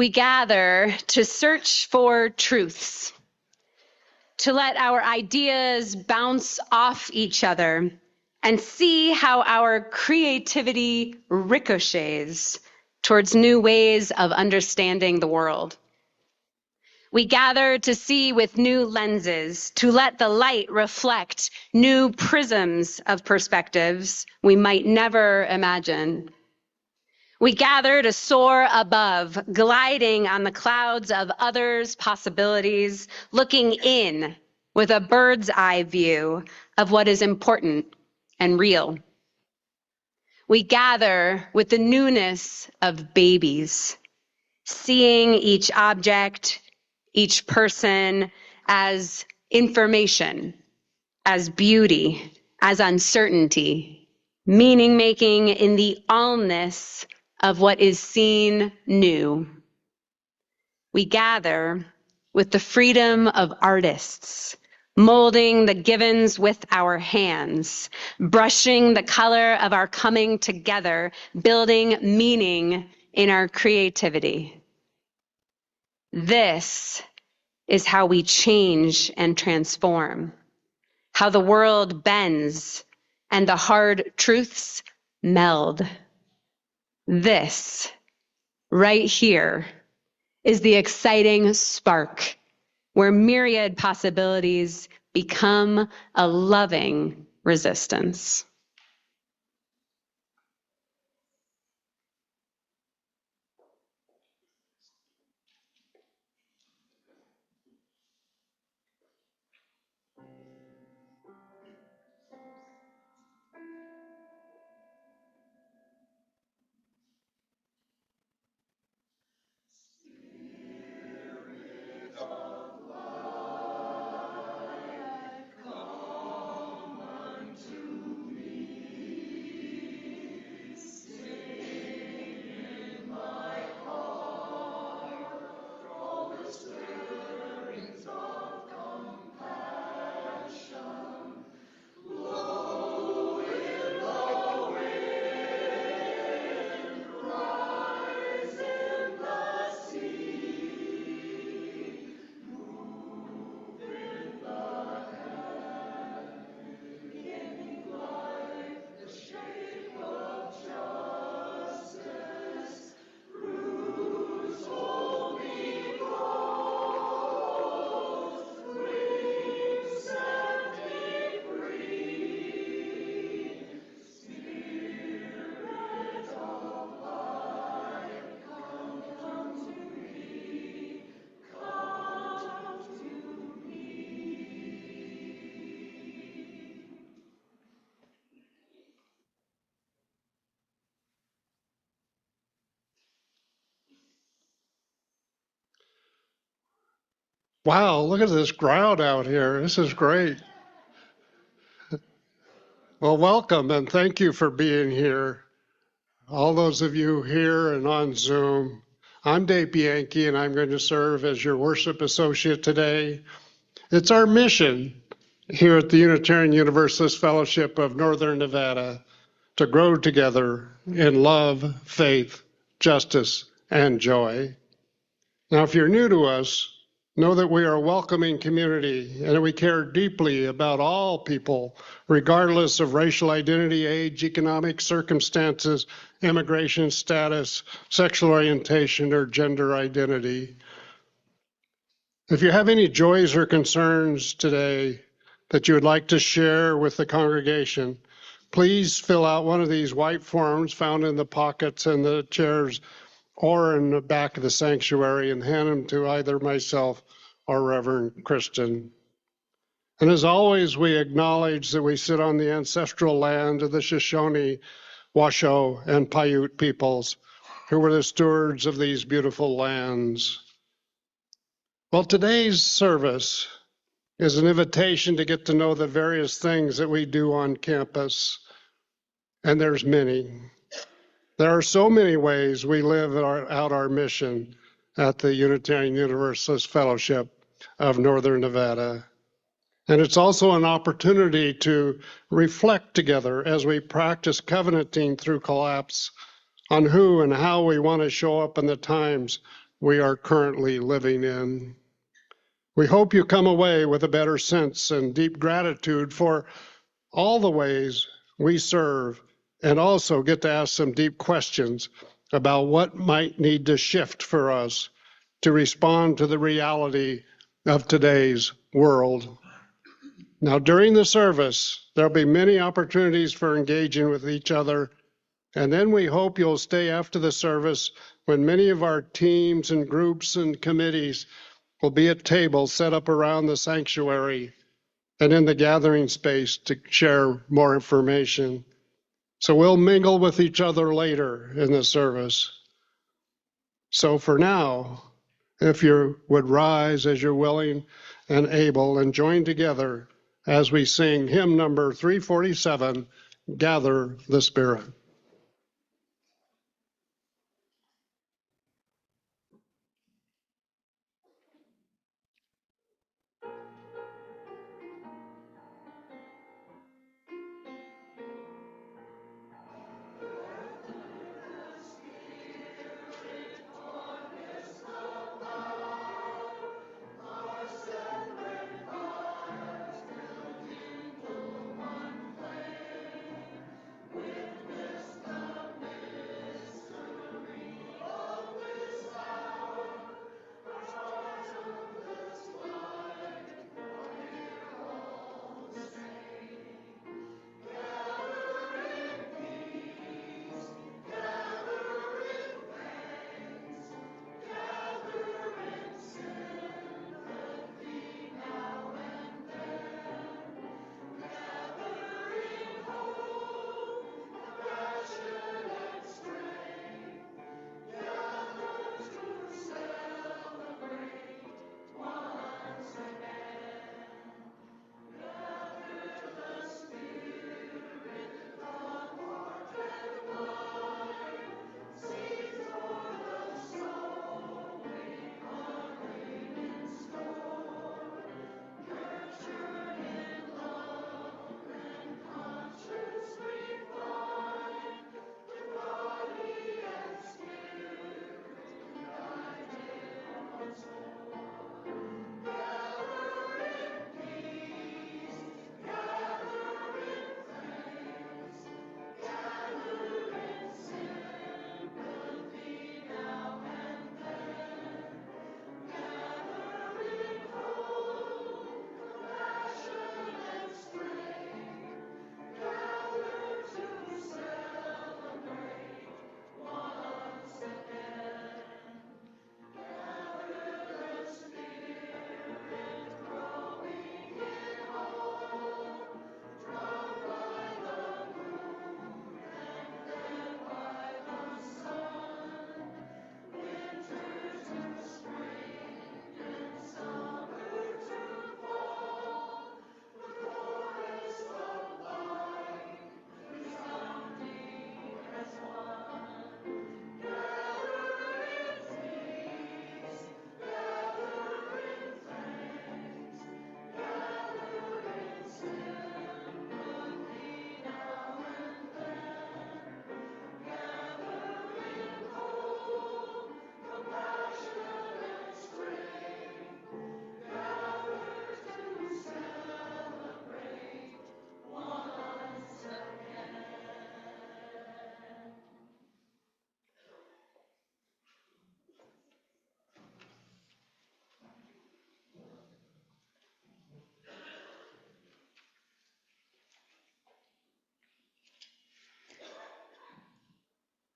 We gather to search for truths, to let our ideas bounce off each other and see how our creativity ricochets towards new ways of understanding the world. We gather to see with new lenses, to let the light reflect new prisms of perspectives we might never imagine. We gather to soar above, gliding on the clouds of others' possibilities, looking in with a bird's eye view of what is important and real. We gather with the newness of babies, seeing each object, each person as information, as beauty, as uncertainty, meaning making in the allness of what is seen new. We gather with the freedom of artists, molding the givens with our hands, brushing the color of our coming together, building meaning in our creativity. This is how we change and transform, how the world bends and the hard truths meld. This, right here, is the exciting spark where myriad possibilities become a loving resistance. Wow, look at this crowd out here. This is great. Well, welcome and thank you for being here. All those of you here and on Zoom. I'm Dave Bianchi and I'm going to serve as your worship associate today. It's our mission here at the Unitarian Universalist Fellowship of Northern Nevada to grow together in love, faith, justice, and joy. Now, if you're new to us, know that we are a welcoming community and that we care deeply about all people, regardless of racial identity, age, economic circumstances, immigration status, sexual orientation, or gender identity. If you have any joys or concerns today that you would like to share with the congregation, please fill out one of these white forms found in the pockets and the chairs or in the back of the sanctuary and hand them to either myself or Reverend Kristen. And as always, we acknowledge that we sit on the ancestral land of the Shoshone, Washoe, and Paiute peoples, who were the stewards of these beautiful lands. Well, today's service is an invitation to get to know the various things that we do on campus, and there's many. There are so many ways we live out our mission at the Unitarian Universalist Fellowship of Northern Nevada. And it's also an opportunity to reflect together as we practice covenanting through collapse on who and how we want to show up in the times we are currently living in. We hope you come away with a better sense and deep gratitude for all the ways we serve, and also get to ask some deep questions about what might need to shift for us to respond to the reality of today's world. Now, during the service, there'll be many opportunities for engaging with each other, and then we hope you'll stay after the service when many of our teams and groups and committees will be at tables set up around the sanctuary and in the gathering space to share more information. So we'll mingle with each other later in the service. So for now, if you would rise as you're willing and able and join together as we sing hymn number 347, Gather the Spirit.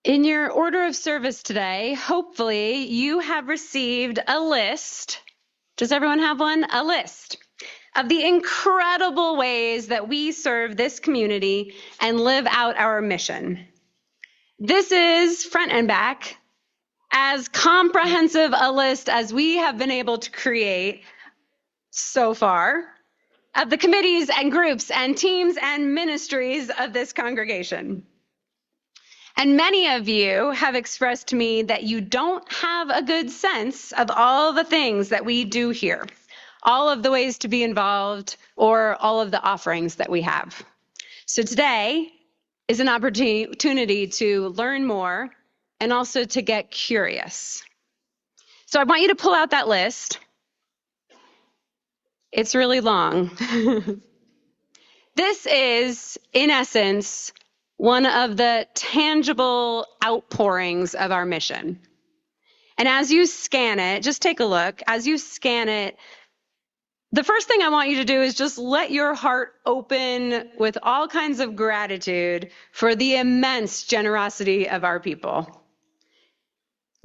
In your order of service today, hopefully you have received a list. Does everyone have one? A list of the incredible ways that we serve this community and live out our mission. This is, front and back, as comprehensive a list as we have been able to create so far of the committees and groups and teams and ministries of this congregation. And many of you have expressed to me that you don't have a good sense of all the things that we do here, all of the ways to be involved, or all of the offerings that we have. So today is an opportunity to learn more and also to get curious. So I want you to pull out that list. It's really long. This is, in essence, one of the tangible outpourings of our mission. And as you scan it, just take a look. As you scan it, the first thing I want you to do is just let your heart open with all kinds of gratitude for the immense generosity of our people.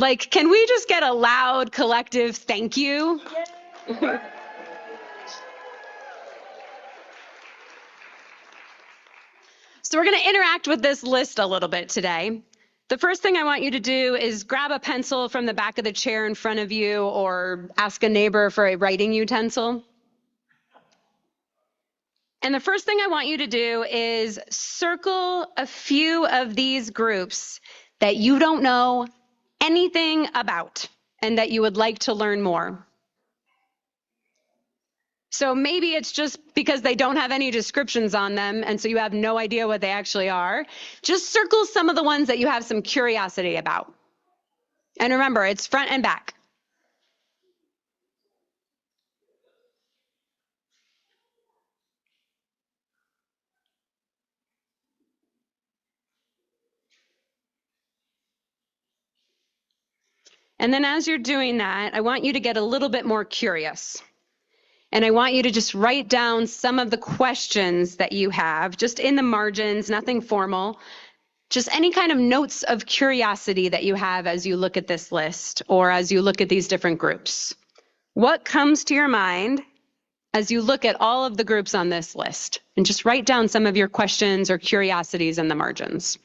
Like, can we just get a loud collective thank you? So we're going to interact with this list a little bit today. The first thing I want you to do is grab a pencil from the back of the chair in front of you or ask a neighbor for a writing utensil. And the first thing I want you to do is circle a few of these groups that you don't know anything about and that you would like to learn more. So maybe it's just because they don't have any descriptions on them, and so you have no idea what they actually are. Just circle some of the ones that you have some curiosity about. And remember, it's front and back. And then as you're doing that, I want you to get a little bit more curious. And I want you to just write down some of the questions that you have, just in the margins, nothing formal. Just any kind of notes of curiosity that you have as you look at this list or as you look at these different groups. What comes to your mind as you look at all of the groups on this list? And just write down some of your questions or curiosities in the margins.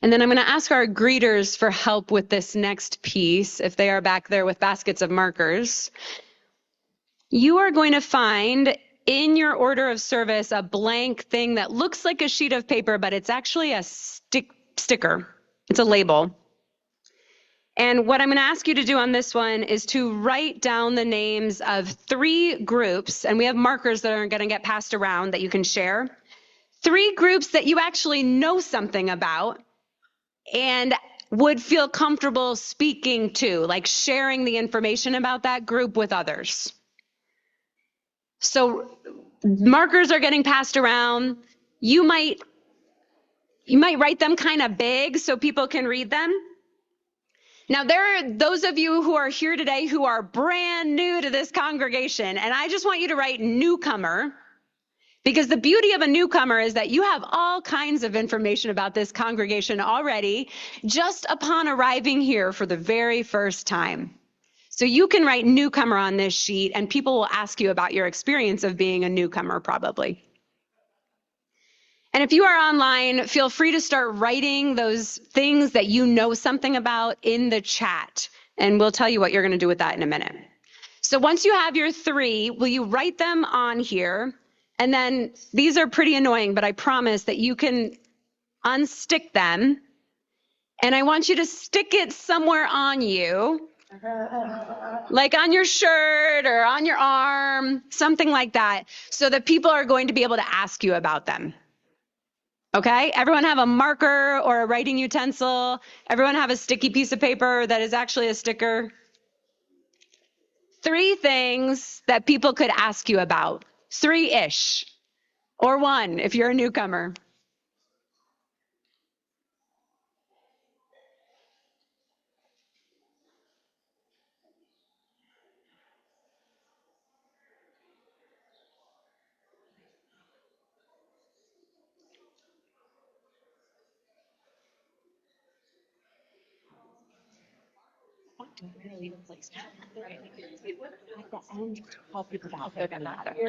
And then I'm going to ask our greeters for help with this next piece, if they are back there with baskets of markers. You are going to find in your order of service a blank thing that looks like a sheet of paper, but it's actually a sticker. It's a label. And what I'm going to ask you to do on this one is to write down the names of 3 groups, and we have markers that are going to get passed around that you can share. 3 groups that you actually know something about and would feel comfortable speaking to, like sharing the information about that group with others. So markers are getting passed around. You might write them kind of big so people can read them. Now, there are those of you who are here today who are brand new to this congregation, and I just want you to write newcomer, because the beauty of a newcomer is that you have all kinds of information about this congregation already just upon arriving here for the very first time. So you can write newcomer on this sheet, and people will ask you about your experience of being a newcomer probably. And if you are online, feel free to start writing those things that you know something about in the chat, and we'll tell you what you're going to do with that in a minute. So once you have your 3, will you write them on here? And then these are pretty annoying, but I promise that you can unstick them. And I want you to stick it somewhere on you, like on your shirt or on your arm, something like that, so that people are going to be able to ask you about them. Okay, everyone have a marker or a writing utensil. Everyone have a sticky piece of paper that is actually a sticker. 3 things that people could ask you about. 3-ish, or 1 if you're a newcomer.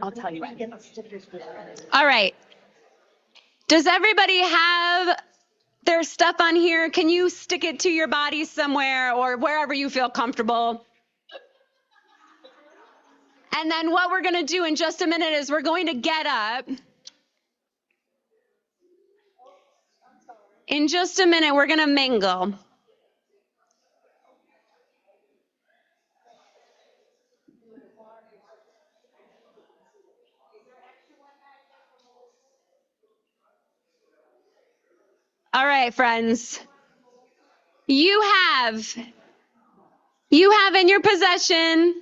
I'll tell you. All right. Does everybody have their stuff on here? Can you stick it to your body somewhere or wherever you feel comfortable? And then what we're going to do in just a minute is we're going to get up. In just a minute, we're going to mingle. All right, friends. You have in your possession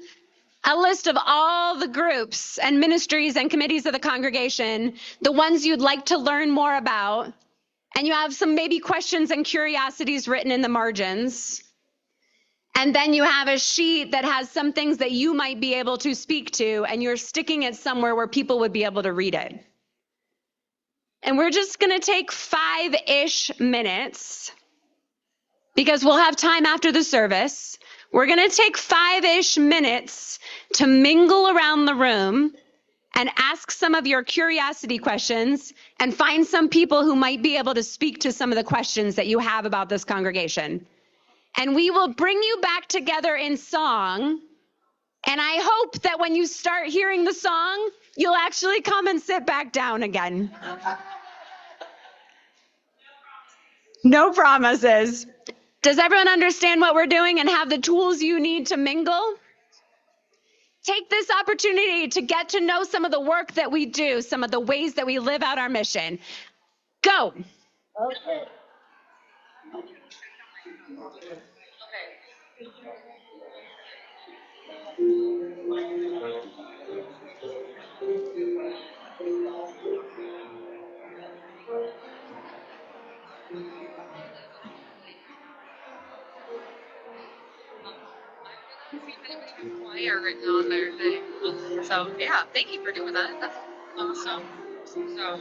a list of all the groups and ministries and committees of the congregation, the ones you'd like to learn more about. And you have some maybe questions and curiosities written in the margins. And then you have a sheet that has some things that you might be able to speak to, and you're sticking it somewhere where people would be able to read it. And we're just going to take 5-ish minutes because we'll have time after the service. We're going to take 5-ish minutes to mingle around the room and ask some of your curiosity questions and find some people who might be able to speak to some of the questions that you have about this congregation. And we will bring you back together in song. And I hope that when you start hearing the song, you'll actually come and sit back down again. No promises. Does everyone understand what we're doing and have the tools you need to mingle? Take this opportunity to get to know some of the work that we do, some of the ways that we live out our mission. Go. Okay. Flyer written on their thing. So yeah, thank you for doing that. That's awesome. So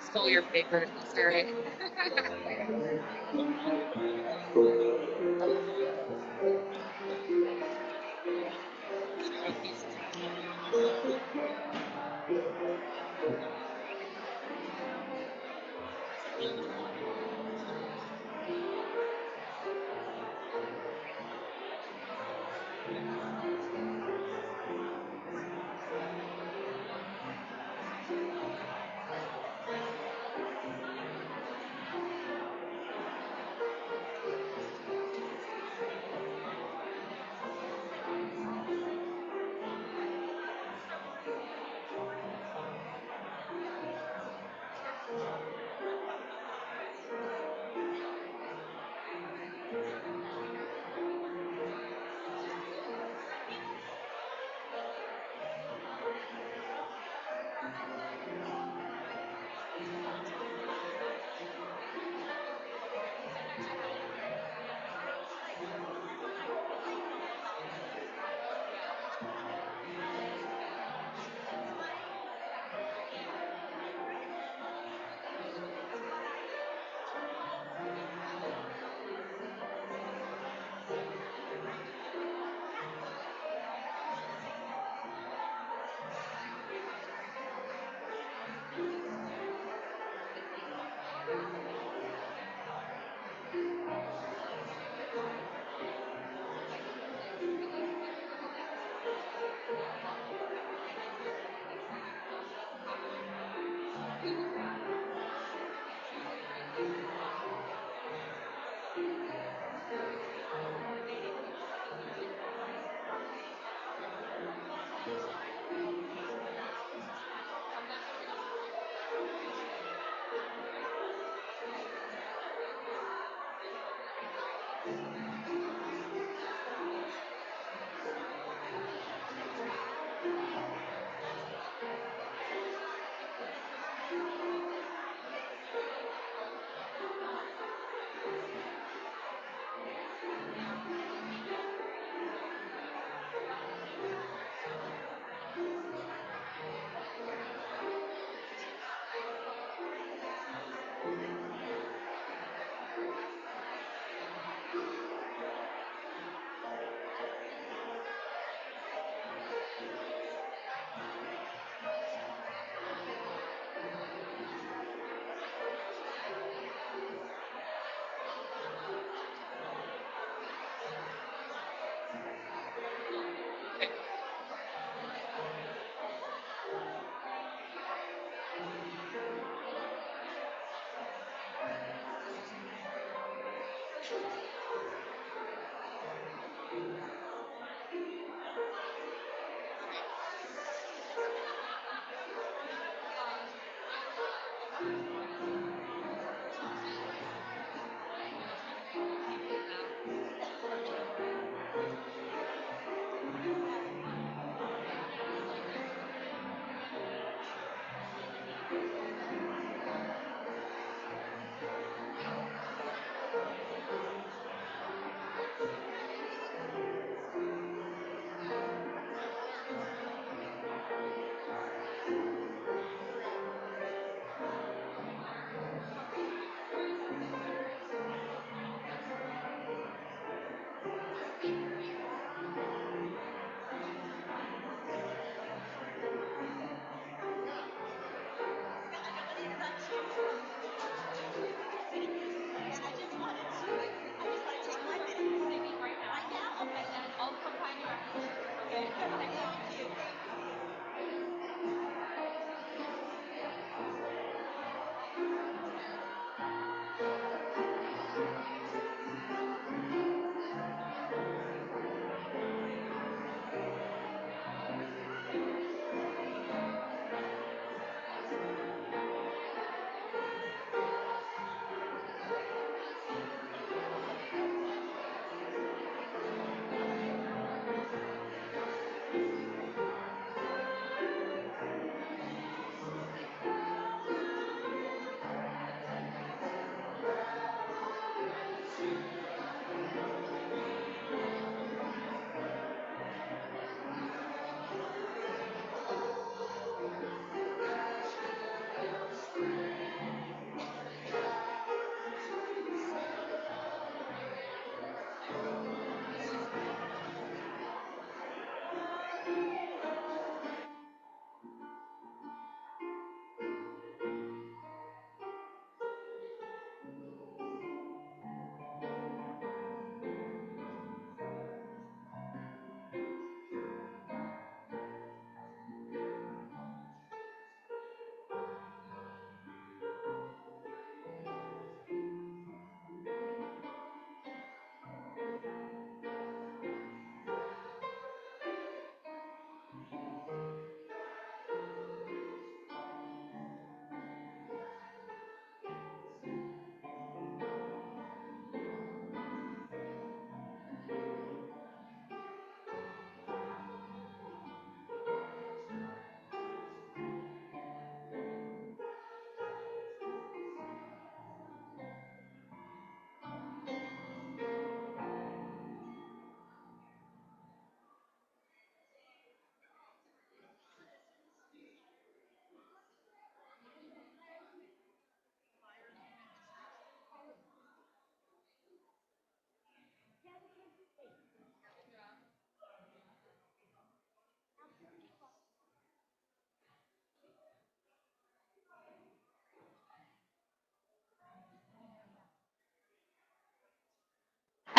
stole your paper, Sarah.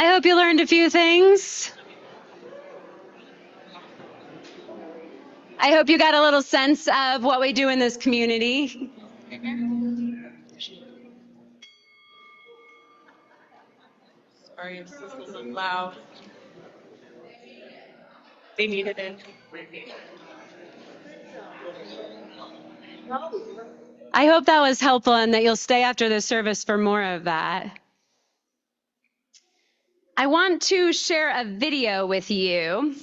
I hope you learned a few things. I hope you got a little sense of what we do in this community. Sorry, it's just a little loud. They needed it. I hope that was helpful and that you'll stay after the service for more of that. I want to share a video with you.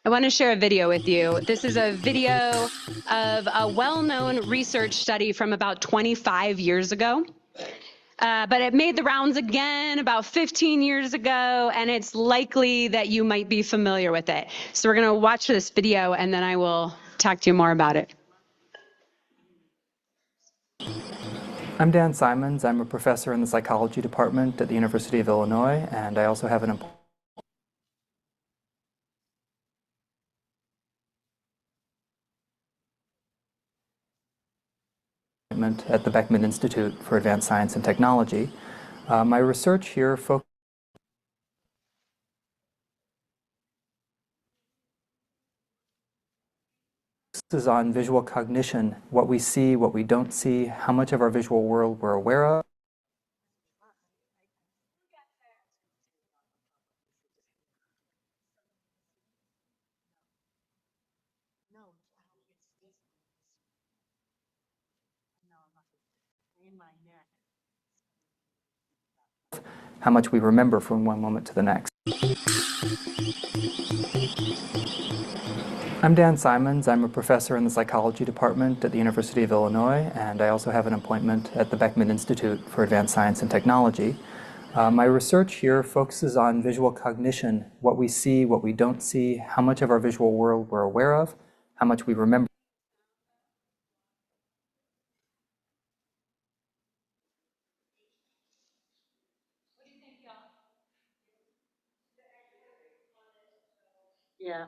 I want to share a video with you. This is a video of a well-known research study from about 25 years ago. But it made the rounds again about 15 years ago, and it's likely that you might be familiar with it. So we're going to watch this video, and then I will talk to you more about it. I'm Dan Simons. I'm a professor in the psychology department at the University of Illinois, and I also have an appointment at the Beckman Institute for Advanced Science and Technology. My research here focuses on visual cognition, what we see, what we don't see, how much of our visual world we're aware of, how much we remember from one moment to the next. I'm Dan Simons. I'm a professor in the psychology department at the University of Illinois, and I also have an appointment at the Beckman Institute for Advanced Science and Technology. My research here focuses on visual cognition, what we see, what we don't see, how much of our visual world we're aware of, how much we remember. Yeah.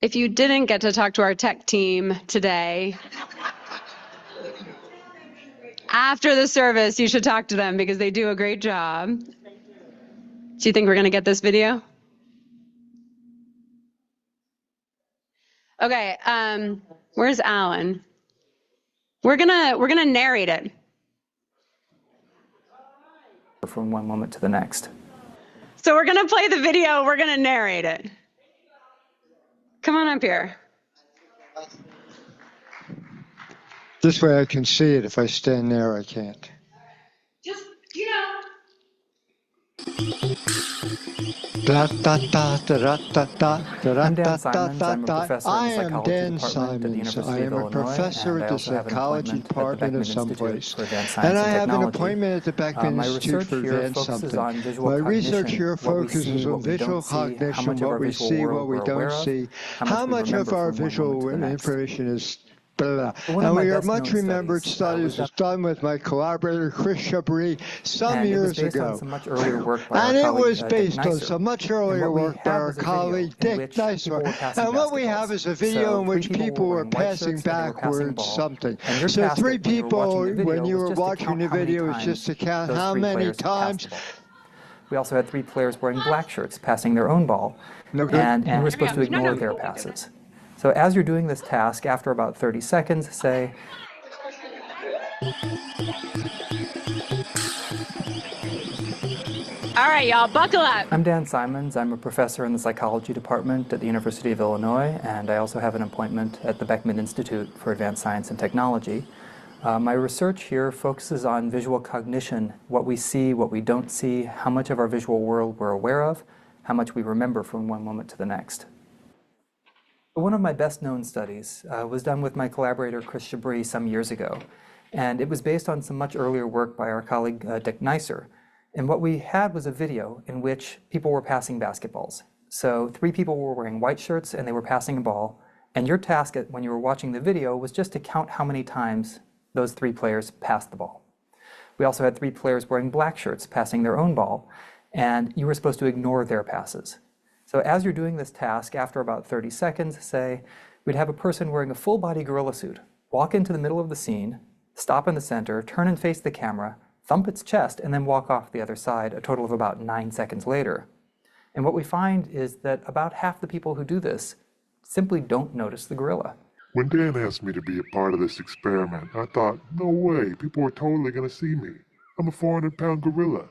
If you didn't get to talk to our tech team today, after the service, you should talk to them because they do a great job. Do you think we're going to get this video? Okay, where's Alan? We're gonna narrate it. From one moment to the next. So we're gonna play the video, we're gonna narrate it. Come on up here. This way I can see it. If I stand there, I can't. Just, you know. I'm Dan Simons. I'm a professor in the psychology department at the University of Illinois, professor and at I the also have an psychology appointment at the department Beckman of someplace. Institute for Advanced And Science I and have an Technology. appointment at the Beckman My Institute research for here Advanced focuses something. on visual My cognition, research here what we focuses see, on what we visual don't see, how cognition, much of what our we visual see, what world we we're don't aware of, see, how much we of remember our from one visual moment to the next. information is blah. One of And my we are best known much remembered studies studies done with my collaborator Chris Chabris some years and it was based ago. on some much earlier work by And our it colleague was Dick based on Neisser. some much And earlier what we work by had our was a video colleague in Dick which Neisser. people were passing And what we basketballs. have is a video So in which three people were wearing white passing shirts and they were passing a backwards ball. something. And your So task three when you were people, watching the video when you was were just to watching count the how many video, was times just to count those how three many players passed times. the ball. We also had three players wearing black shirts passing their own ball, and you were supposed to ignore their passes. So as you're doing this task, after about 30 seconds, say, All right, y'all, buckle up. I'm Dan Simons. I'm a professor in the psychology department at the University of Illinois, and I also have an appointment at the Beckman Institute for Advanced Science and Technology. My research here focuses on visual cognition, what we see, what we don't see, how much of our visual world we're aware of, how much we remember from one moment to the next. One of my best known studies was done with my collaborator Chris Chabris some years ago, and it was based on some much earlier work by our colleague Dick Neisser. And what we had was a video in which people were passing basketballs. So three people were wearing white shirts and they were passing a ball, and your task when you were watching the video was just to count how many times those three players passed the ball. We also had three players wearing black shirts passing their own ball, and you were supposed to ignore their passes. So as you're doing this task, after about 30 seconds, say, we'd have a person wearing a full-body gorilla suit walk into the middle of the scene, stop in the center, turn and face the camera, thump its chest, and then walk off the other side, a total of about 9 seconds later. And what we find is that about half the people who do this simply don't notice the gorilla. When Dan asked me to be a part of this experiment, I thought, no way, people are totally going to see me. I'm a 400-pound gorilla.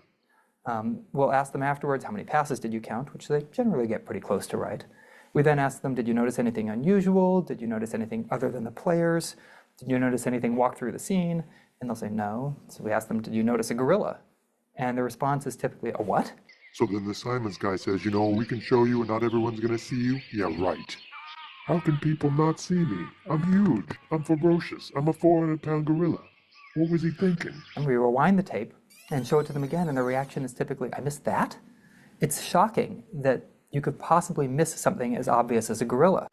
We'll ask them afterwards, how many passes did you count, which they generally get pretty close to right. We then ask them, did you notice anything unusual? Did you notice anything other than the players? Did you notice anything walk through the scene? And they'll say no. So we ask them, did you notice a gorilla? And the response is typically, a what? So then the Simons guy says, you know, we can show you and not everyone's going to see you. Yeah, right. How can people not see me? I'm huge. I'm ferocious. I'm a 400-pound gorilla. What was he thinking? And we rewind the tape and show it to them again, and the reaction is typically, I missed that? It's shocking that you could possibly miss something as obvious as a gorilla.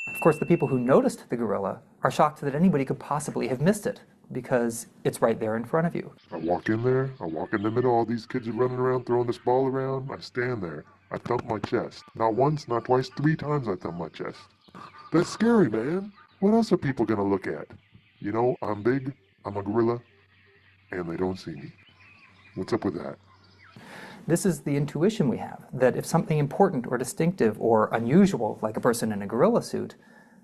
Of course, the people who noticed the gorilla are shocked that anybody could possibly have missed it, because it's right there in front of you. I walk in there. I walk in the middle. All these kids are running around throwing this ball around. I stand there. I thump my chest. Not once, not twice, 3 times I thump my chest. That's scary, man. What else are people going to look at? You know, I'm big, I'm a gorilla, and they don't see me. What's up with that? This is the intuition we have, that if something important or distinctive or unusual, like a person in a gorilla suit,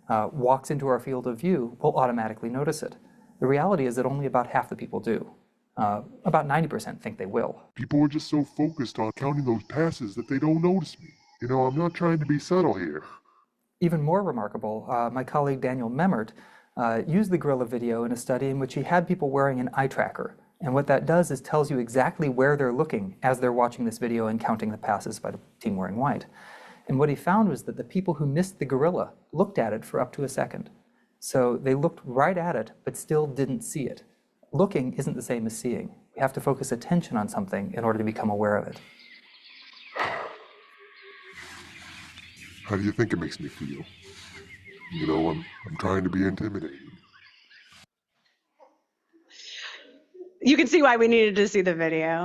walks into our field of view, we'll automatically notice it. The reality is that only about half the people do. About 90% think they will. People are just so focused on counting those passes that they don't notice me. You know, I'm not trying to be subtle here. Even more remarkable, my colleague Daniel Memmert used the gorilla video in a study in which he had people wearing an eye tracker. And what that does is tells you exactly where they're looking as they're watching this video and counting the passes by the team wearing white. And what he found was that the people who missed the gorilla looked at it for up to a second. So they looked right at it, but still didn't see it. Looking isn't the same as seeing. We have to focus attention on something in order to become aware of it. How do you think it makes me feel? You know, I'm trying to be intimidating. You can see why we needed to see the video.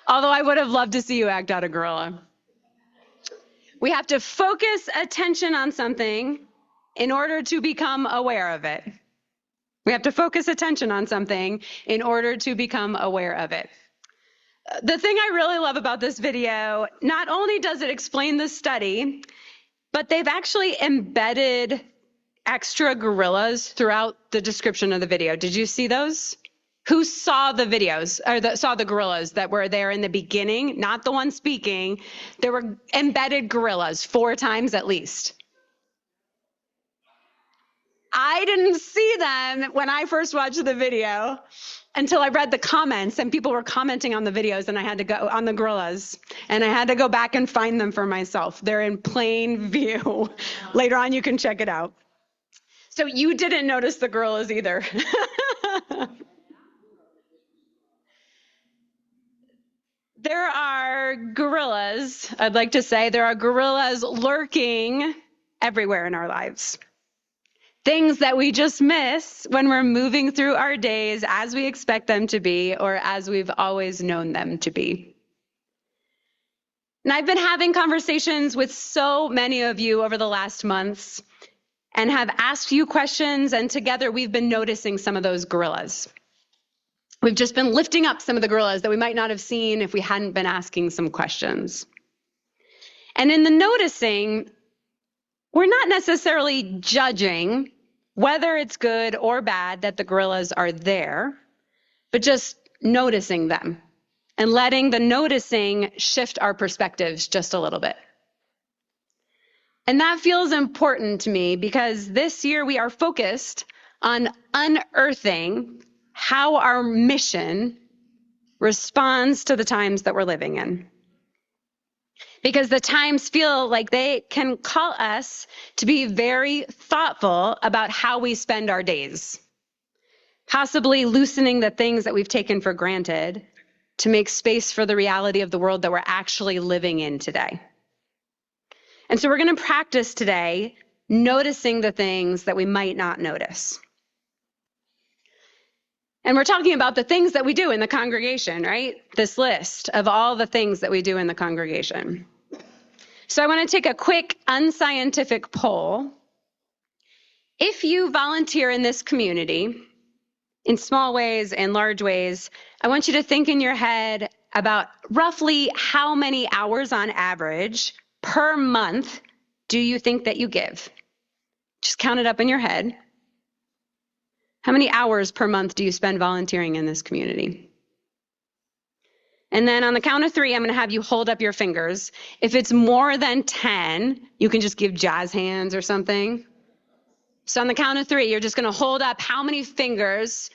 Although I would have loved to see you act out a gorilla. We have to focus attention on something in order to become aware of it. We have to focus attention on something in order to become aware of it. The thing I really love about this video, not only does it explain the study, but they've actually embedded extra gorillas throughout the description of the video. Did you see those? Who saw the videos, or saw the gorillas that were there in the beginning? Not the one speaking. There were embedded gorillas 4 times at least. I didn't see them when I first watched the video until I read the comments, and people were commenting on the videos, and I had to go on the gorillas, and I had to go back and find them for myself. They're in plain view. Later on, you can check it out. So you didn't notice the gorillas either. There are gorillas, I'd like to say, there are gorillas lurking everywhere in our lives. Things that we just miss when we're moving through our days as we expect them to be or as we've always known them to be. And I've been having conversations with so many of you over the last months and have asked you questions, and together we've been noticing some of those gorillas. We've just been lifting up some of the gorillas that we might not have seen if we hadn't been asking some questions. And in the noticing, we're not necessarily judging whether it's good or bad that the gorillas are there, but just noticing them and letting the noticing shift our perspectives just a little bit. And that feels important to me because this year we are focused on unearthing how our mission responds to the times that we're living in. Because the times feel like they can call us to be very thoughtful about how we spend our days, possibly loosening the things that we've taken for granted to make space for the reality of the world that we're actually living in today. And so we're going to practice today noticing the things that we might not notice. And we're talking about the things that we do in the congregation, right? This list of all the things that we do in the congregation. So I want to take a quick unscientific poll. If you volunteer in this community, in small ways and large ways, I want you to think in your head about roughly how many hours on average per month do you think that you give? Just count it up in your head. How many hours per month do you spend volunteering in this community? And then on the count of 3, I'm going to have you hold up your fingers. If it's more than 10, you can just give jazz hands or something. So on the count of 3, you're just going to hold up how many fingers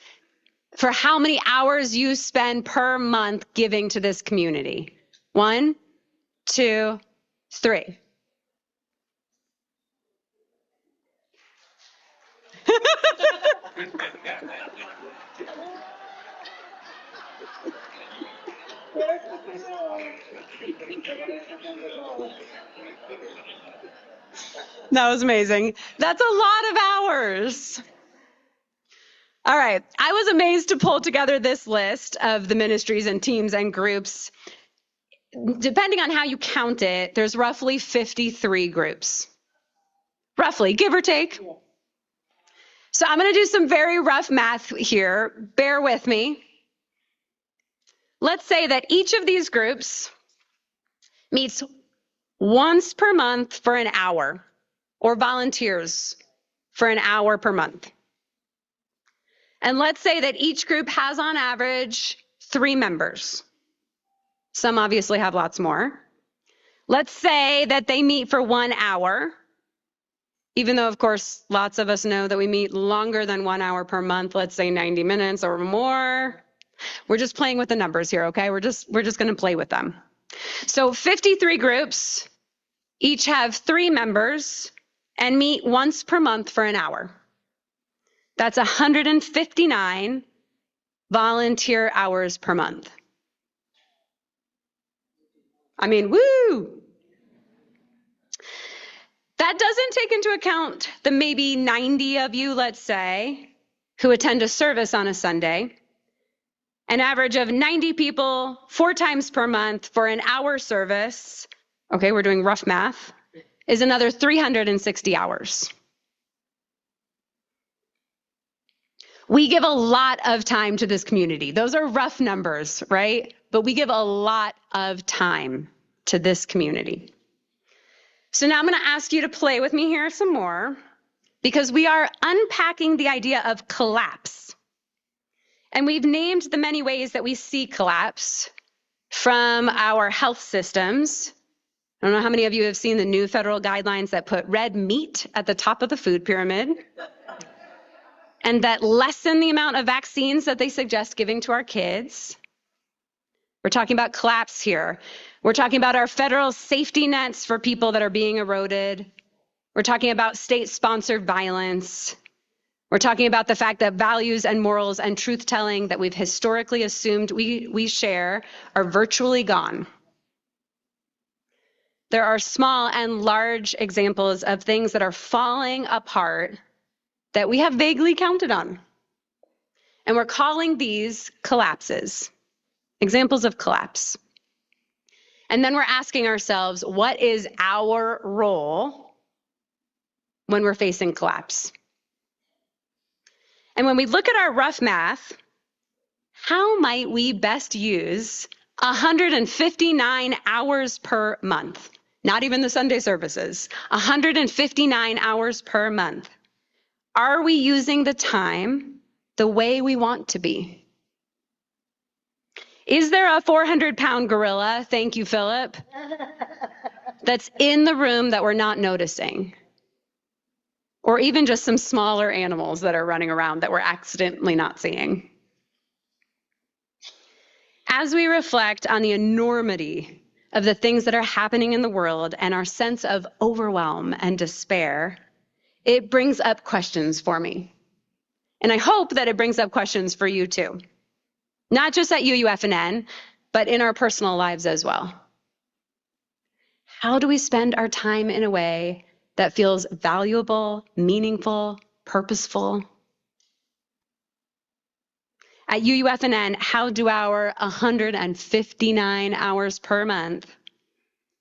for how many hours you spend per month giving to this community. 1, 2, 3. That was amazing. That's a lot of hours. All right. I was amazed to pull together this list of the ministries and teams and groups. Depending on how you count it, there's roughly 53 groups. Roughly, give or take. So I'm going to do some very rough math here. Bear with me. Let's say that each of these groups meets once per month for an hour, or volunteers for an hour per month. And let's say that each group has on average 3 members. Some obviously have lots more. Let's say that they meet for 1 hour, even though, of course, lots of us know that we meet longer than 1 hour per month, let's say 90 minutes or more. We're just playing with the numbers here, okay? We're just going to play with them. So 53 groups, each have 3 members, and meet once per month for an hour. That's 159 volunteer hours per month. I mean, woo! That doesn't take into account the maybe 90 of you, let's say, who attend a service on a Sunday. An average of 90 people 4 times per month for an hour service, okay, we're doing rough math, is another 360 hours. We give a lot of time to this community. Those are rough numbers, right? But we give a lot of time to this community. So now I'm going to ask you to play with me here some more, because we are unpacking the idea of collapse. And we've named the many ways that we see collapse from our health systems. I don't know how many of you have seen the new federal guidelines that put red meat at the top of the food pyramid and that lessen the amount of vaccines that they suggest giving to our kids. We're talking about collapse here. We're talking about our federal safety nets for people that are being eroded. We're talking about state-sponsored violence. We're talking about the fact that values and morals and truth-telling that we've historically assumed we share are virtually gone. There are small and large examples of things that are falling apart that we have vaguely counted on. And we're calling these collapses, examples of collapse. And then we're asking ourselves, what is our role when we're facing collapse? And when we look at our rough math, how might we best use 159 hours per month? Not even the Sunday services, 159 hours per month. Are we using the time the way we want to be? Is there a 400-pound gorilla, thank you, Philip, that's in the room that we're not noticing? Or even just some smaller animals that are running around that we're accidentally not seeing? As we reflect on the enormity of the things that are happening in the world and our sense of overwhelm and despair, it brings up questions for me. And I hope that it brings up questions for you too. Not just at UUFNN, but in our personal lives as well. How do we spend our time in a way that feels valuable, meaningful, purposeful? At UUFNN, how do our 159 hours per month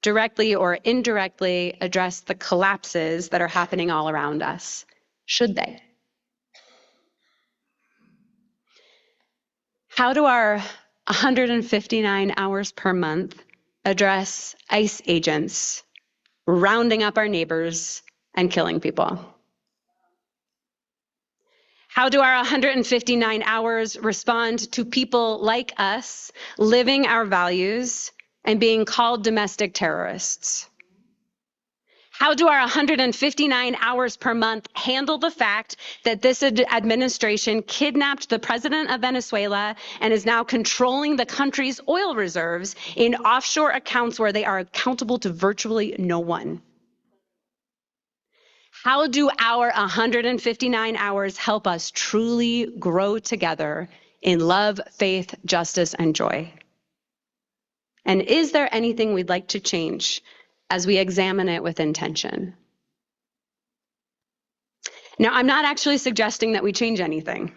directly or indirectly address the collapses that are happening all around us? Should they? How do our 159 hours per month address ICE agents rounding up our neighbors and killing people? How do our 159 hours respond to people like us living our values and being called domestic terrorists? How do our 159 hours per month handle the fact that this administration kidnapped the president of Venezuela and is now controlling the country's oil reserves in offshore accounts where they are accountable to virtually no one? How do our 159 hours help us truly grow together in love, faith, justice, and joy? And is there anything we'd like to change as we examine it with intention? Now, I'm not actually suggesting that we change anything,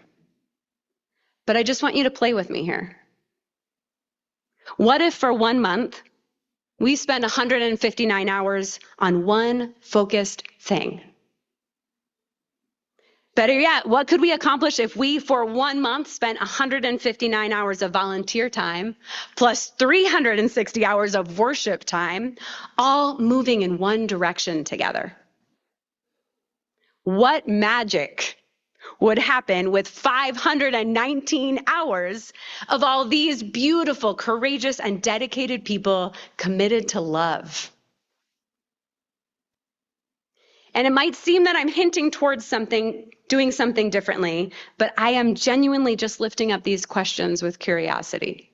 but I just want you to play with me here. What if for 1 month, we spent 159 hours on one focused thing? Better yet, what could we accomplish if we, for 1 month, spent 159 hours of volunteer time, plus 360 hours of worship time, all moving in one direction together? What magic would happen with 519 hours of all these beautiful, courageous, and dedicated people committed to love? And it might seem that I'm hinting towards doing something differently, but I am genuinely just lifting up these questions with curiosity.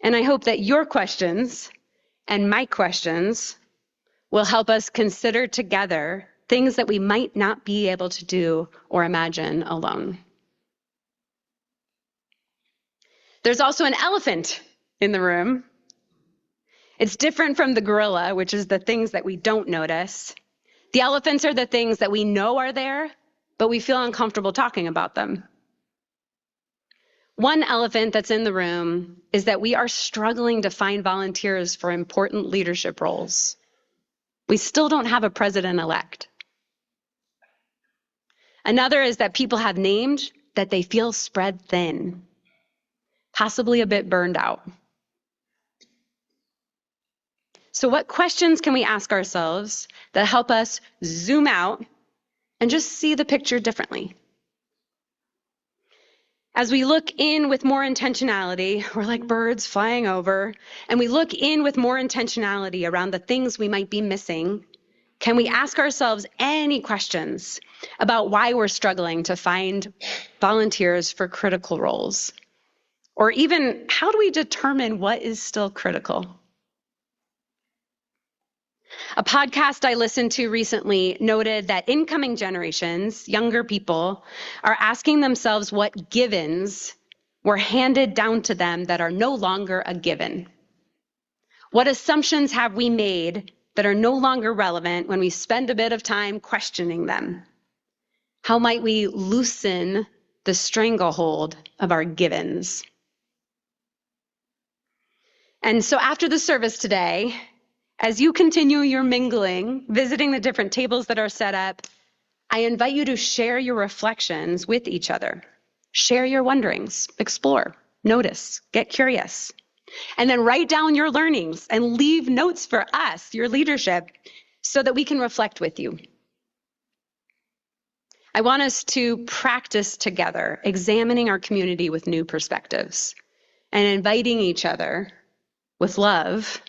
And I hope that your questions and my questions will help us consider together things that we might not be able to do or imagine alone. There's also an elephant in the room. It's different from the gorilla, which is the things that we don't notice. The elephants are the things that we know are there, but we feel uncomfortable talking about them. One elephant that's in the room is that we are struggling to find volunteers for important leadership roles. We still don't have a president-elect. Another is that people have named that they feel spread thin, possibly a bit burned out. So what questions can we ask ourselves that help us zoom out and just see the picture differently? As we look in with more intentionality, we're like birds flying over, and we look in with more intentionality around the things we might be missing, can we ask ourselves any questions about why we're struggling to find volunteers for critical roles? Or even, how do we determine what is still critical? A podcast I listened to recently noted that incoming generations, younger people, are asking themselves what givens were handed down to them that are no longer a given. What assumptions have we made that are no longer relevant when we spend a bit of time questioning them? How might we loosen the stranglehold of our givens? And so after the service today, as you continue your mingling, visiting the different tables that are set up, I invite you to share your reflections with each other. Share your wonderings, explore, notice, get curious, and then write down your learnings and leave notes for us, your leadership, so that we can reflect with you. I want us to practice together, examining our community with new perspectives and inviting each other with love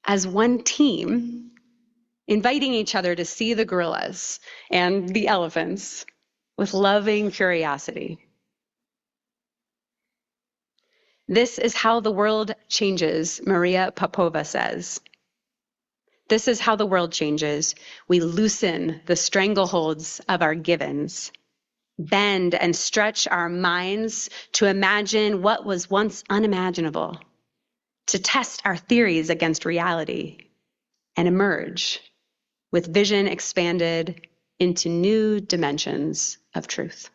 as one team, inviting each other to see the gorillas and the elephants with loving curiosity. This is how the world changes, Maria Popova says. This is how the world changes. We loosen the strangleholds of our givens, bend and stretch our minds to imagine what was once unimaginable, to test our theories against reality, and emerge with vision expanded into new dimensions of truth.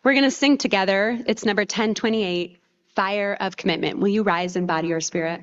We're going to sing together. It's number 1028, Fire of Commitment. Will you rise and body your spirit?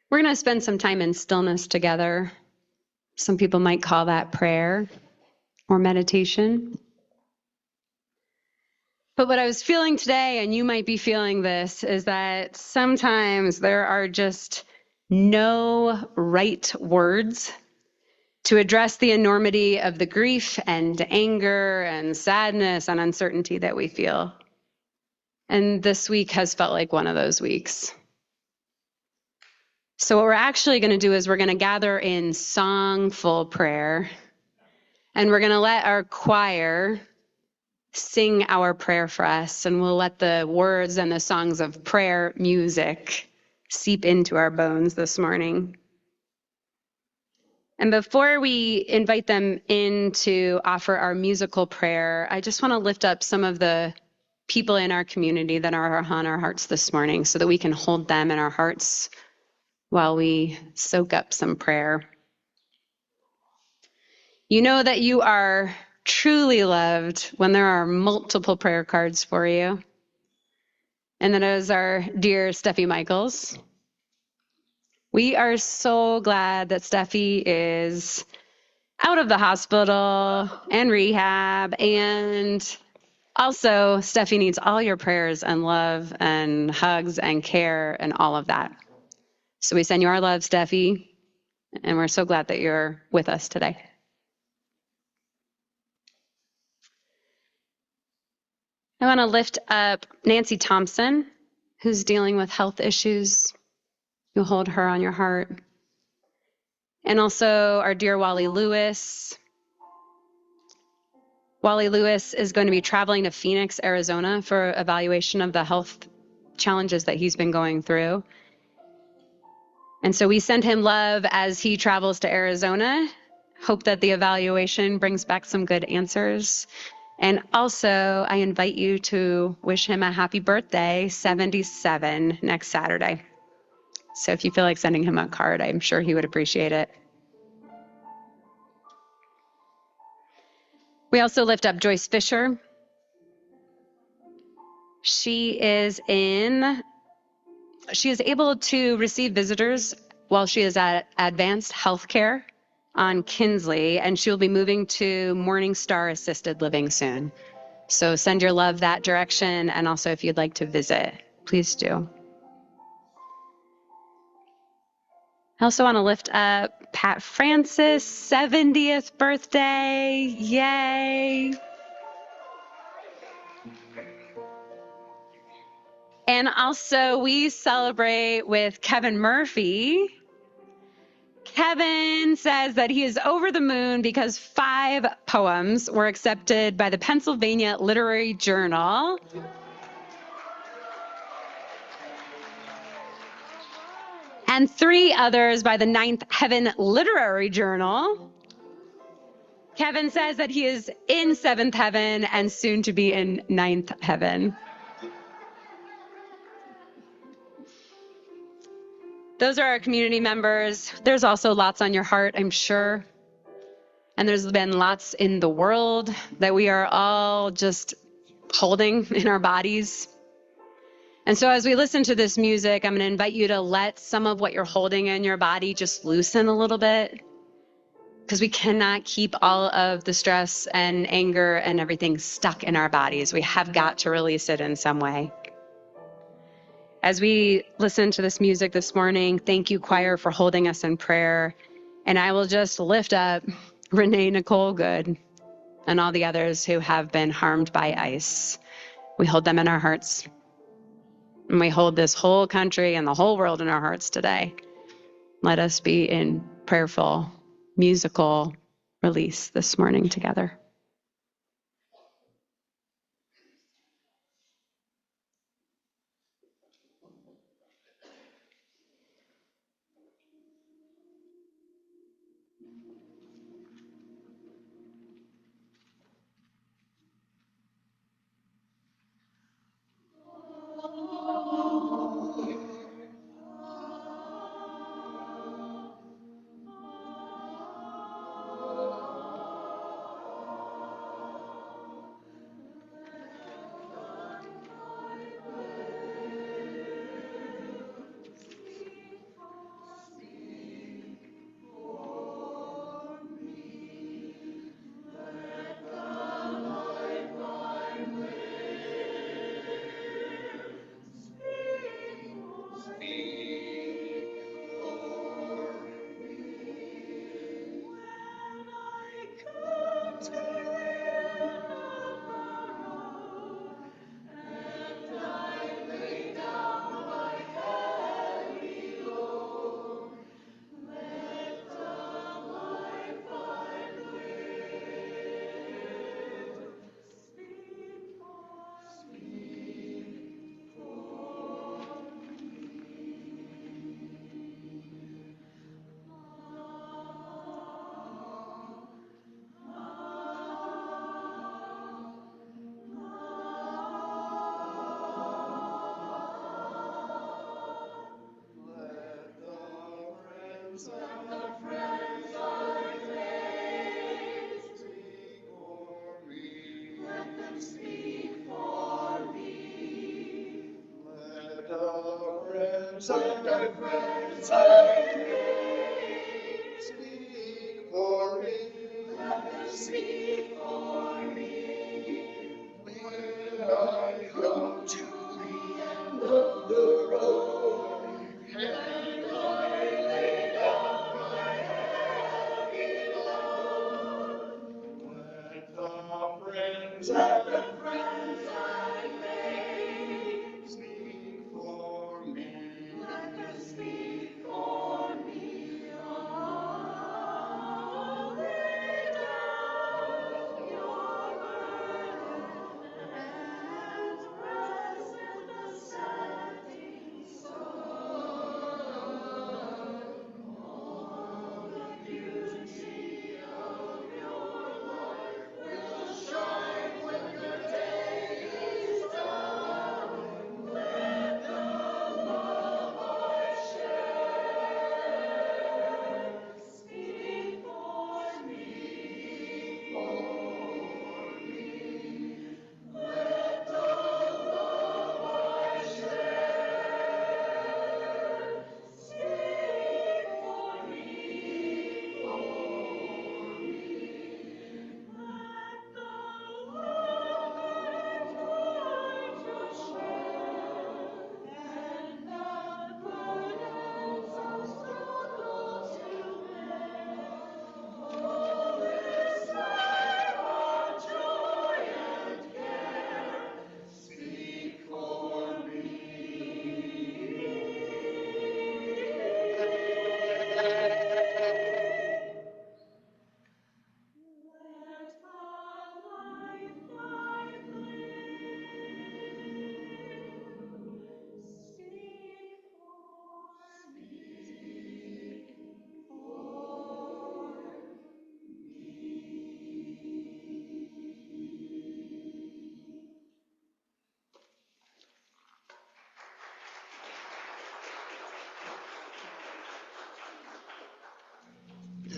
We're going to spend some time in stillness together. Some people might call that prayer or meditation. But what I was feeling today, and you might be feeling this, is that sometimes there are just no right words to address the enormity of the grief and anger and sadness and uncertainty that we feel. And this week has felt like one of those weeks. So what we're actually going to do is we're going to gather in songful prayer, and we're going to let our choir sing our prayer for us, and we'll let the words and the songs of prayer music seep into our bones this morning. And before we invite them in to offer our musical prayer, I just want to lift up some of the people in our community that are on our hearts this morning so that we can hold them in our hearts while we soak up some prayer. You know that you are truly loved when there are multiple prayer cards for you. And that is our dear Steffi Michaels. We are so glad that Steffi is out of the hospital and rehab. And also, Steffi needs all your prayers and love and hugs and care and all of that. So we send you our love, Steffi, and we're so glad that you're with us today. I want to lift up Nancy Thompson, who's dealing with health issues. You'll hold her on your heart. And also our dear Wally Lewis. Wally Lewis is going to be traveling to Phoenix, Arizona for evaluation of the health challenges that he's been going through. And so we send him love as he travels to Arizona. Hope that the evaluation brings back some good answers. And also, I invite you to wish him a happy birthday, 77, next Saturday. So if you feel like sending him a card, I'm sure he would appreciate it. We also lift up Joyce Fisher. She is able to receive visitors while she is at Advanced Healthcare on Kinsley, and she will be moving to Morningstar Assisted Living soon. So send your love that direction, and also if you'd like to visit, please do. I also want to lift up Pat Francis' 70th birthday. Yay! And also we celebrate with Kevin Murphy. Kevin says that he is over the moon because 5 poems were accepted by the Pennsylvania Literary Journal. And 3 others by the Ninth Heaven Literary Journal. Kevin says that he is in 7th heaven and soon to be in 9th heaven. Those are our community members. There's also lots on your heart, I'm sure. And there's been lots in the world that we are all just holding in our bodies. And so as we listen to this music, I'm going to invite you to let some of what you're holding in your body just loosen a little bit. Because we cannot keep all of the stress and anger and everything stuck in our bodies. We have got to release it in some way. As we listen to this music this morning, thank you, choir, for holding us in prayer. And I will just lift up Renee Nicole Good and all the others who have been harmed by ICE. We hold them in our hearts. And we hold this whole country and the whole world in our hearts today. Let us be in prayerful, musical release this morning together.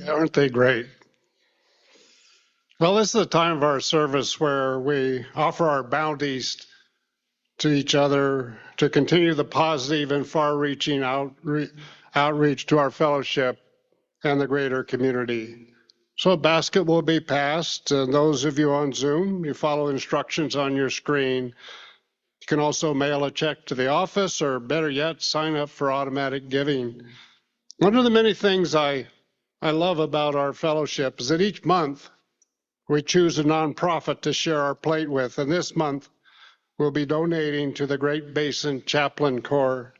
Aren't they great? Well, this is the time of our service where we offer our bounties to each other to continue the positive and far-reaching outreach to our fellowship and the greater community. So a basket will be passed, and those of you on Zoom, you follow instructions on your screen. You can also mail a check to the office, or better yet, sign up for automatic giving. One of the many things I love about our fellowship is that each month we choose a nonprofit to share our plate with, and this month we'll be donating to the Great Basin Chaplain Corps.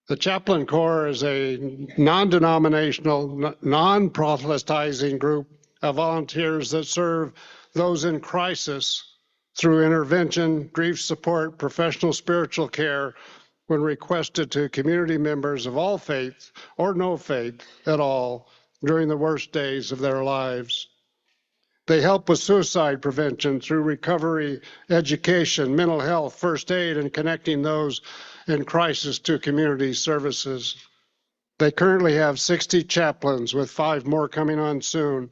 The Chaplain Corps is a non-denominational, non-proselytizing group of volunteers that serve those in crisis through intervention, grief support, professional spiritual care when requested to community members of all faiths or no faith at all during the worst days of their lives. They help with suicide prevention through recovery, education, mental health, first aid, and connecting those in crisis to community services. They currently have 60 chaplains, with 5 more coming on soon,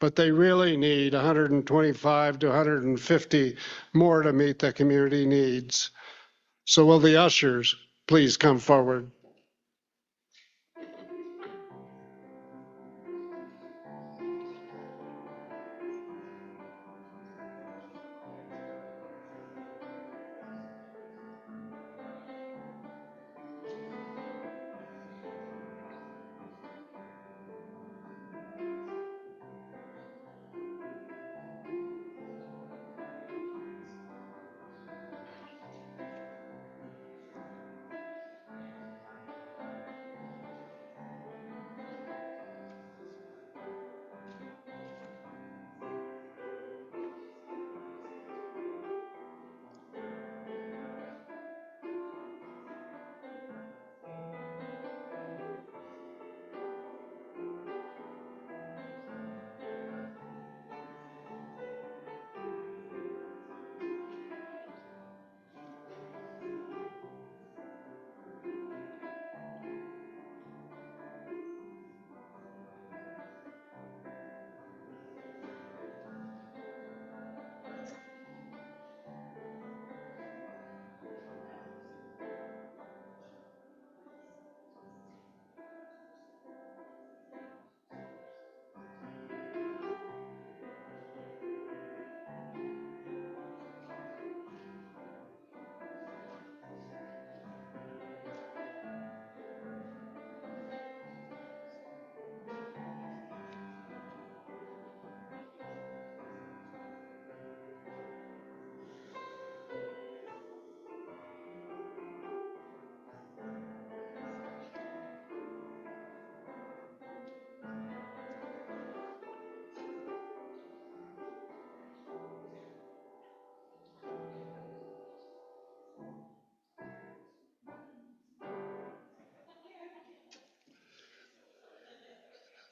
but they really need 125 to 150 more to meet the community needs. So will the ushers please come forward?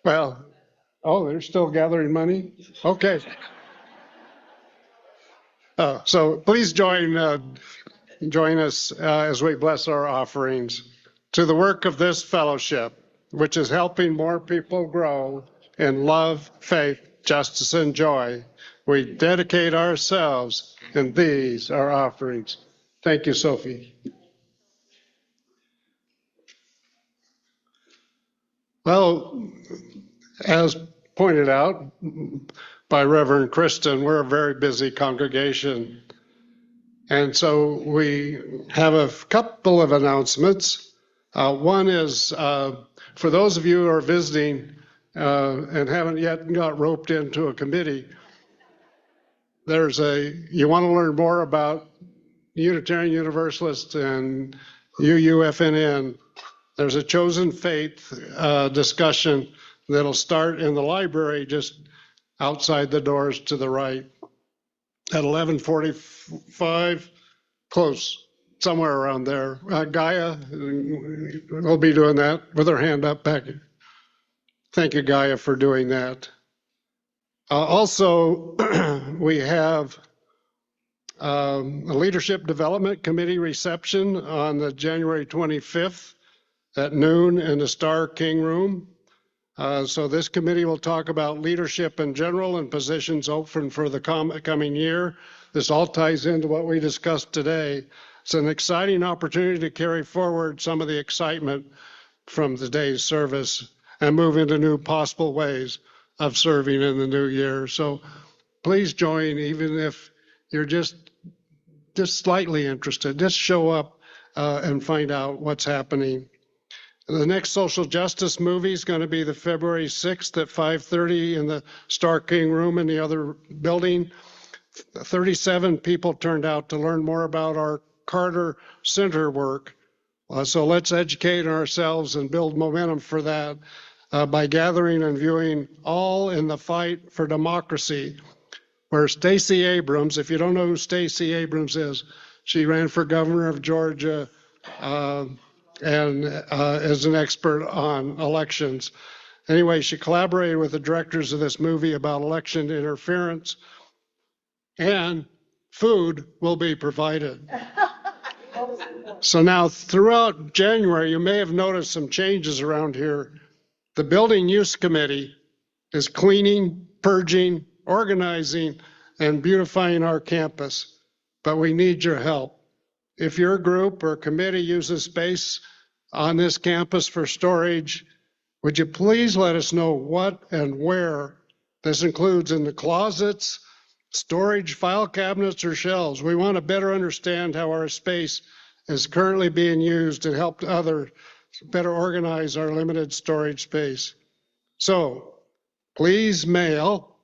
Well, oh, they're still gathering money? Okay. So please join us as we bless our offerings to the work of this fellowship, which is helping more people grow in love, faith, justice, and joy. We dedicate ourselves, and these are offerings. Thank you, Sophie. Well, as pointed out by Reverend Kristen, we're a very busy congregation. And so we have a couple of announcements. One is for those of you who are visiting and haven't yet got roped into a committee, you want to learn more about Unitarian Universalist and UUFNN. There's a chosen faith discussion that'll start in the library just outside the doors to the right at 11:45, close, somewhere around there. Gaia will be doing that with her hand up back. Thank you, Gaia, for doing that. Also, we have a Leadership Development Committee reception on the January 25th at noon in the Star King Room. So this committee will talk about leadership in general and positions open for the coming year. This all ties into what we discussed today. It's an exciting opportunity to carry forward some of the excitement from today's service and move into new possible ways of serving in the new year. So please join, even if you're just slightly interested. Just show up and find out what's happening. The next social justice movie is going to be the February 6th at 5:30 in the Star King room in the other building. 37 people turned out to learn more about our Carter Center work. So let's educate ourselves and build momentum for that by gathering and viewing All in the Fight for Democracy, where Stacey Abrams, if you don't know who Stacey Abrams is, she ran for governor of Georgia and is an expert on elections. Anyway, she collaborated with the directors of this movie about election interference, and food will be provided. So now throughout January, you may have noticed some changes around here. The Building Use Committee is cleaning, purging, organizing, and beautifying our campus, but we need your help. If your group or committee uses space on this campus for storage, would you please let us know what and where this includes in the closets, storage, file cabinets, or shelves? We want to better understand how our space is currently being used and help others better organize our limited storage space. So please mail,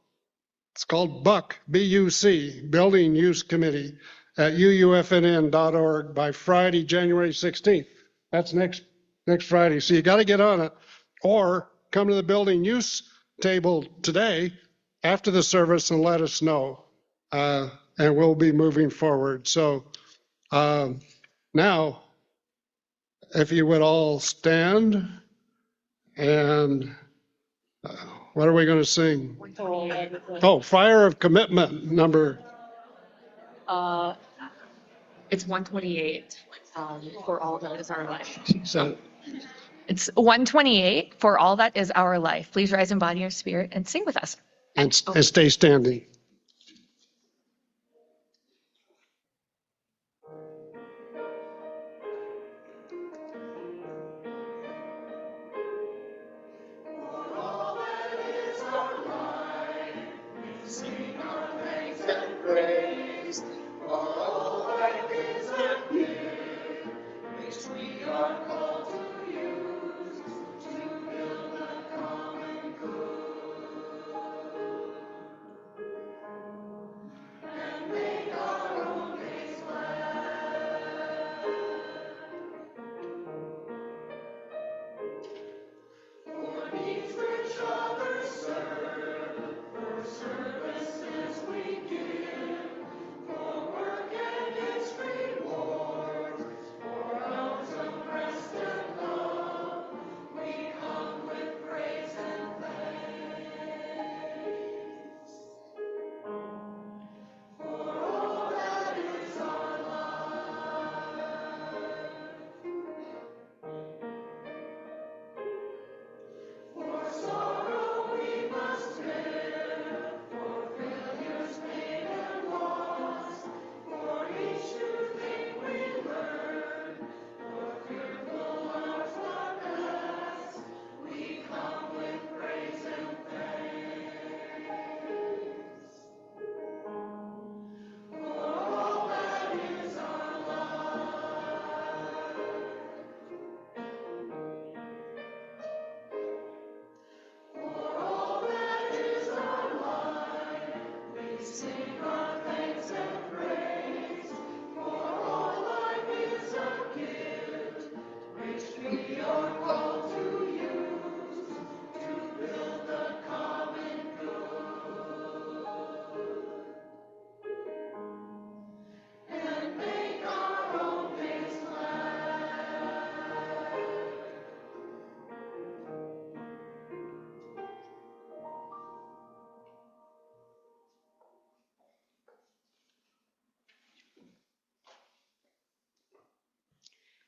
it's called BUC, B-U-C, Building Use Committee at UUFNN.org by Friday, January 16th. That's next Friday. So you got to get on it, or come to the building use table today after the service and let us know, and we'll be moving forward. So now, if you would all stand, and what are we going to sing? Oh, Fire of Commitment number. It's 128 for all that is our life. So, It's 128 for all that is our life. Please rise in body or spirit and sing with us. and stay standing.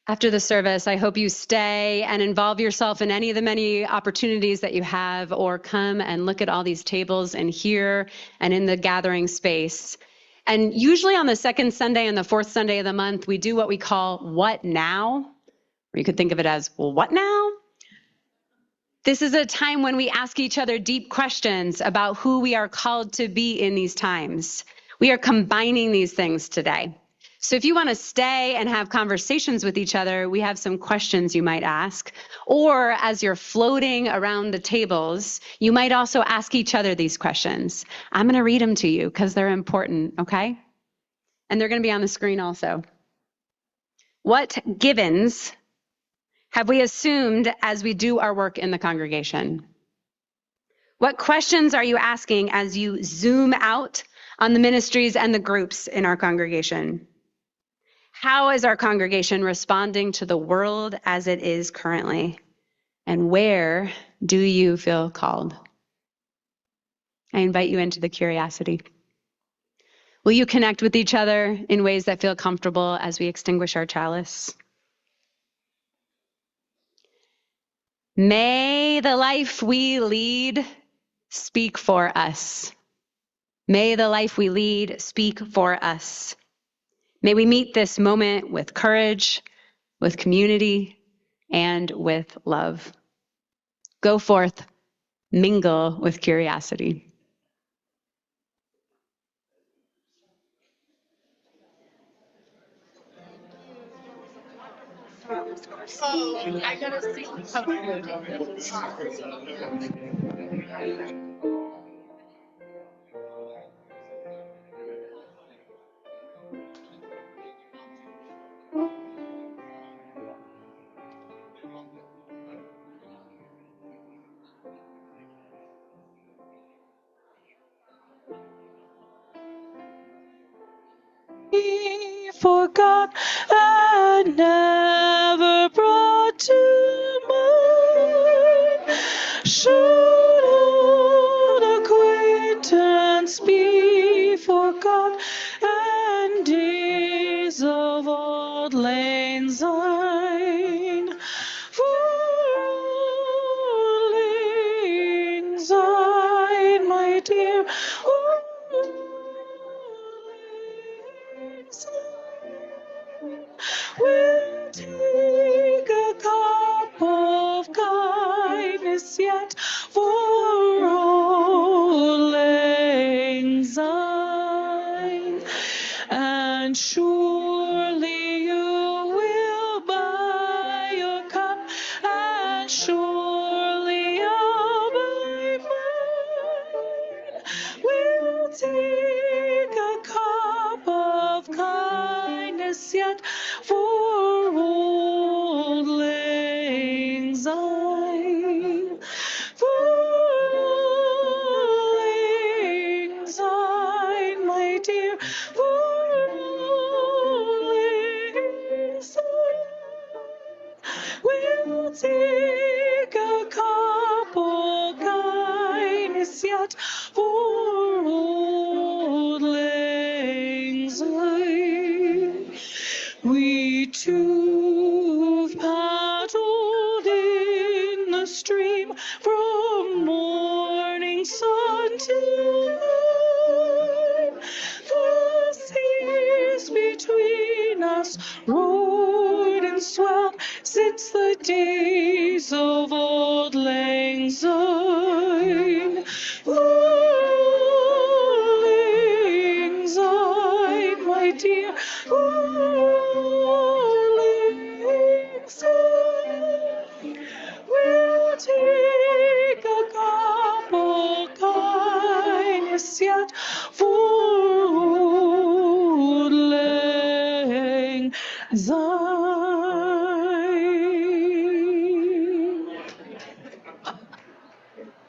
After the service, I hope you stay and involve yourself in any of the many opportunities that you have, or come and look at all these tables and here and in the gathering space. And usually on the second Sunday and the fourth Sunday of the month, we do what we call What Now? Or you could think of it as, well, what now? This is a time when we ask each other deep questions about who we are called to be in these times. We are combining these things today. So if you want to stay and have conversations with each other, we have some questions you might ask. Or as you're floating around the tables, you might also ask each other these questions. I'm going to read them to you because they're important, okay? And they're going to be on the screen also. What givens have we assumed as we do our work in the congregation? What questions are you asking as you zoom out on the ministries and the groups in our congregation? How is our congregation responding to the world as it is currently? And where do you feel called? I invite you into the curiosity. Will you connect with each other in ways that feel comfortable as we extinguish our chalice? May the life we lead speak for us. May the life we lead speak for us. May we meet this moment with courage, with community, and with love. Go forth, mingle with curiosity. Oh, I gotta see. Forgot and never brought to mind. Should old acquaintance be forgot, and days of old lang syne? For old lang syne, my dear, old lang syne. We'll take a cup of kindness yet for old lang syne, and surely you will buy your cup, and surely I'll buy mine. We'll take a cup of kindness yet for old lang syne. For old lang syne, my dear, for old lang syne. We'll take a cup of kindness yet for old lang syne. We two've paddled in the stream from morning sun till night. The seas between us roared and swelled since the days of old lang syne. Old lang syne, my dear, old lang syne. We'll take a cup of kindness yet for old lang syne.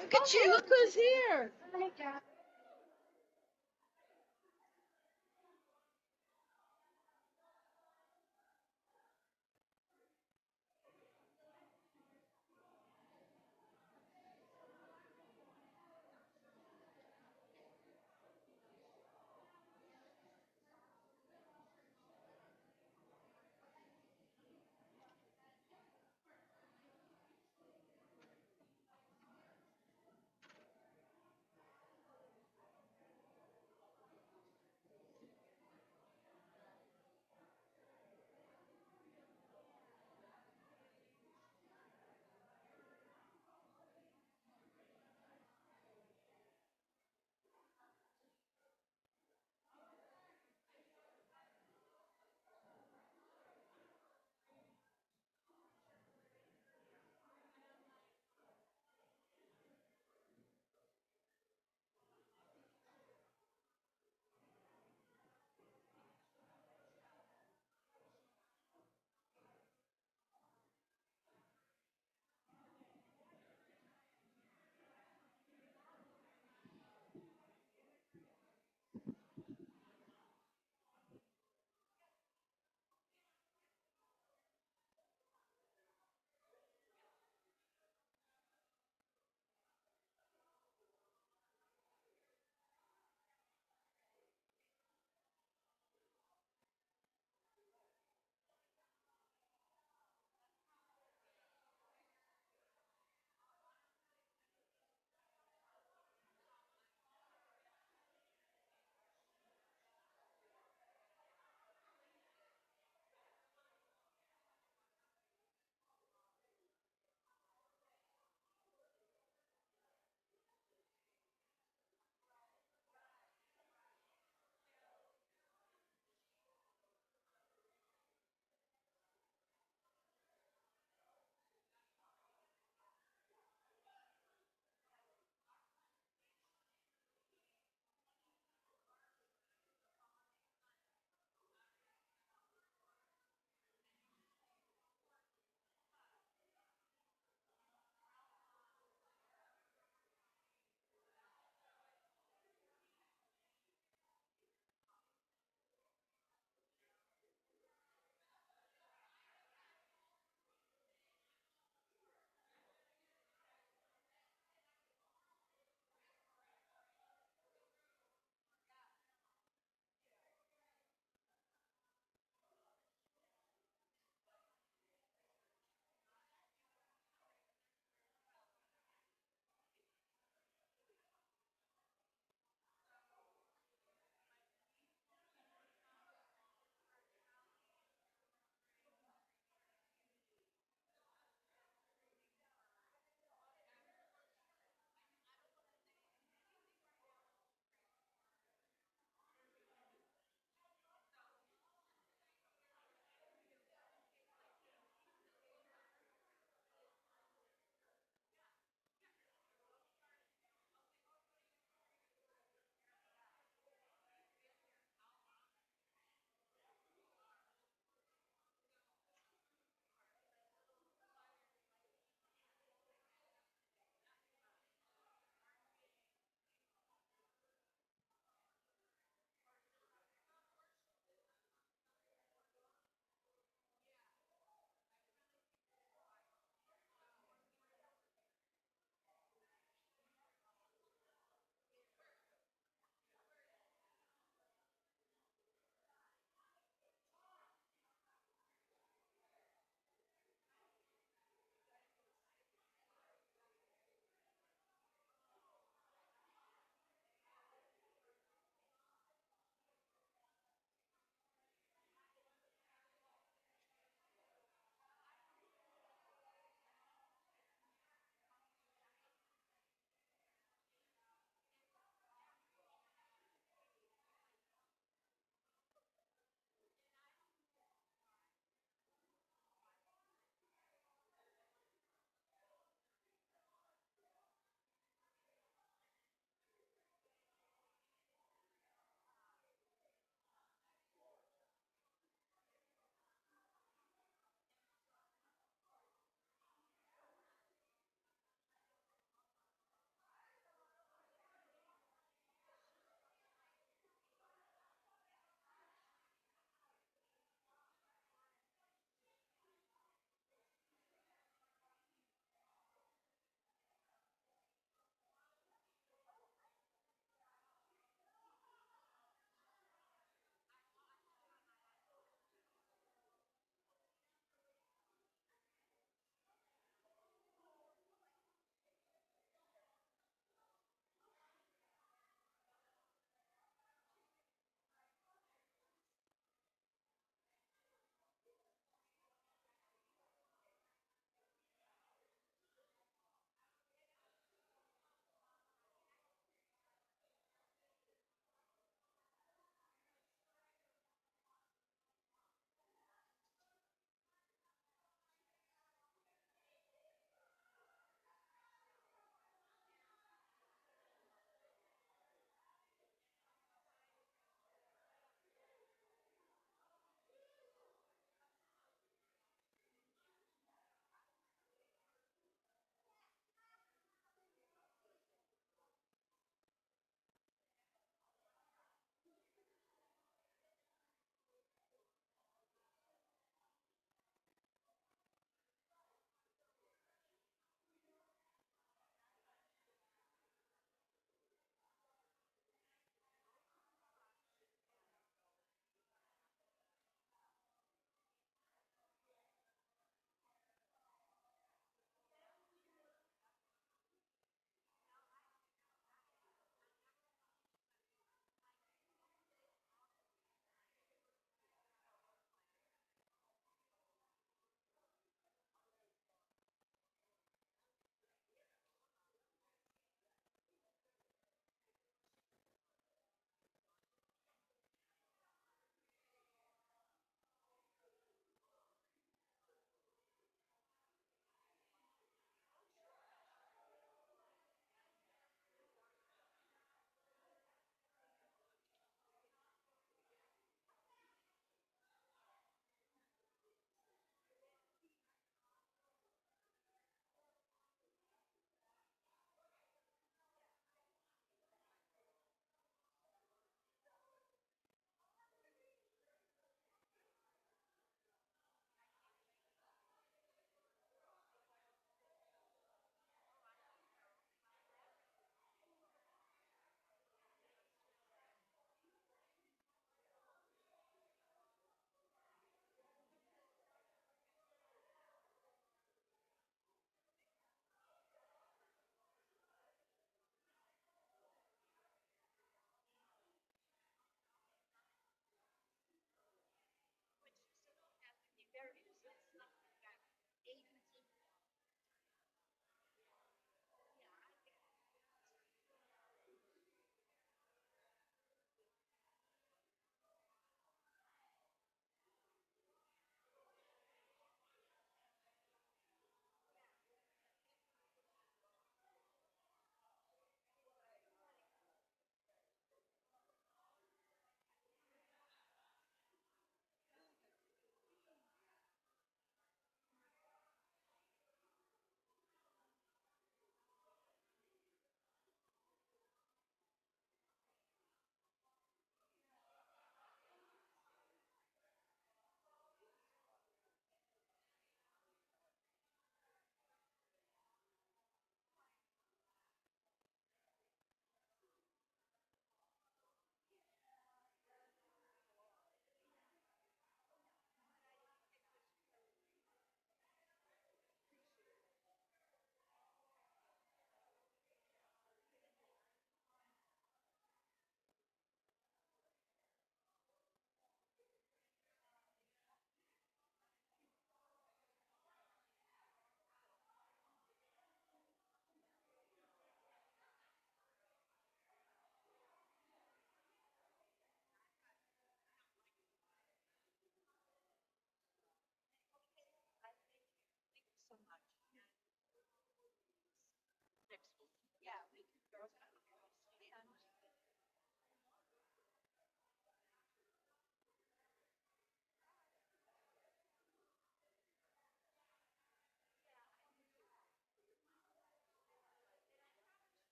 Look at you, look who's here.